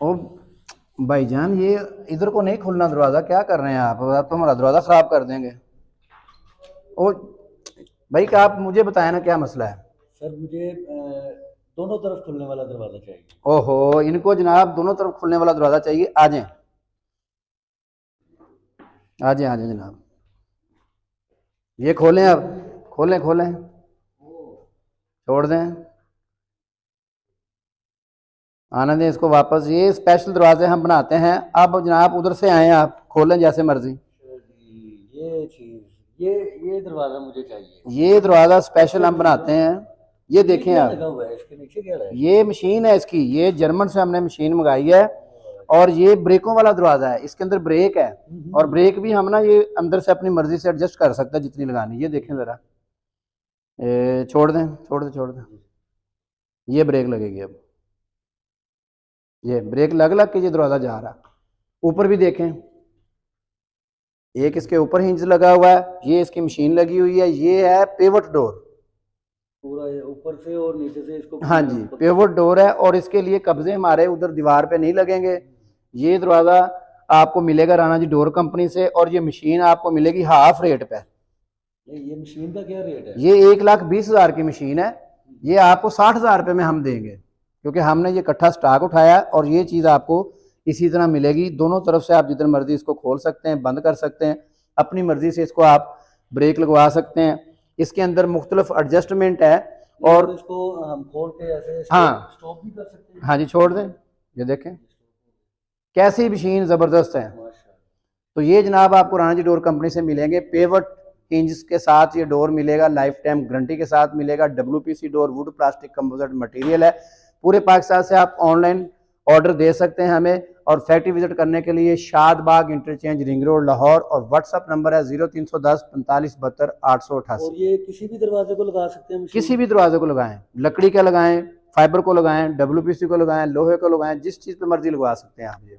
ओ भाईजान, ये इधर को नहीं खुलना दरवाज़ा, क्या कर रहे हैं आप तो हमारा दरवाज़ा ख़राब कर देंगे। ओ भाई, क्या आप मुझे बताएं ना, क्या मसला है। सर मुझे दोनों तरफ खुलने वाला दरवाज़ा चाहिए। ओहो, इनको जनाब दोनों तरफ खुलने वाला दरवाज़ा चाहिए। आ जाएं, आ जाएं, आ जाएं जनाब। ये खोलें, अब खोलें खोलें, छोड़ दें, आने दें इसको वापस। ये स्पेशल दरवाजे हम बनाते हैं। अब जनाब उधर से आए, आप खोलें जैसे मर्जी। अच्छा जी, ये चीज़, ये दरवाज़ा मुझे चाहिए। ये दरवाज़ा स्पेशल अच्छा हम जी, बनाते हैं। ये ये देखें क्या आप, लगा हुआ है इसके नीचे, क्या है? ये मशीन है इसकी, ये जर्मन से हमने मशीन मंगाई है। और ये ब्रेकों वाला दरवाज़ा है, इसके अंदर ब्रेक है। और ब्रेक भी हम ना ये अंदर से अपनी मर्जी से एडजस्ट कर सकते हैं जितनी लगानी। ये देखें ज़रा, छोड़ दें, छोड़ दें, छोड़ दें। ये ब्रेक लगेगी अब, ये ब्रेक लग लग के ये दरवाज़ा जा रहा। ऊपर भी देखें, एक इसके ऊपर हिंज लगा हुआ है, ये इसकी मशीन लगी हुई है। ये है पिवट डोर, पूरा ये ऊपर से और नीचे से इसको हाँ जी, पिवट डोर है। और इसके लिए कब्जे हमारे उधर दीवार पे नहीं लगेंगे। ये दरवाज़ा आपको मिलेगा राणा जी डोर कंपनी से, और ये मशीन आपको मिलेगी हाफ रेट पे। ये मशीन का क्या रेट है? ये 1,20,000 की मशीन है। ये आपको 60,000 रुपये में हम देंगे, क्योंकि हमने ये इकट्ठा स्टॉक उठाया। और ये चीज़ आपको इसी तरह मिलेगी। दोनों तरफ से आप जितनी मर्जी इसको खोल सकते हैं, बंद कर सकते हैं, अपनी मर्जी से इसको आप ब्रेक लगवा सकते हैं। इसके अंदर मुख्तलिफ एडजस्टमेंट है। और इसको हम खोल के ऐसे हाँ, स्टॉप भी कर सकते हैं। हाँ जी, छोड़ दें। ये देखें कैसी मशीन ज़बरदस्त है। तो ये जनाब आपको राणा जी डोर कंपनी से मिलेंगे। पेवट हिंज के साथ ये डोर मिलेगा, लाइफ टाइम गारंटी के साथ मिलेगा। WPC door, would plastic composite material है। पूरे पाकिस्तान से आप ऑनलाइन ऑर्डर दे सकते हैं हमें। और फैक्ट्री विजिट करने के लिए Shadbagh interchange, ring road, Lahore. और व्हाट्सअप नंबर है 0310 45 72 888। और ये किसी भी दरवाजे को लगा सकते हैं मशीन? किसी भी दरवाजे को लगाएं, लकड़ी का लगाएं, फाइबर को लगाएं, WPC को लगाएं, लोहे को लगाएं, जिस चीज़ पे मर्जी लगवा सकते हैं आप। ये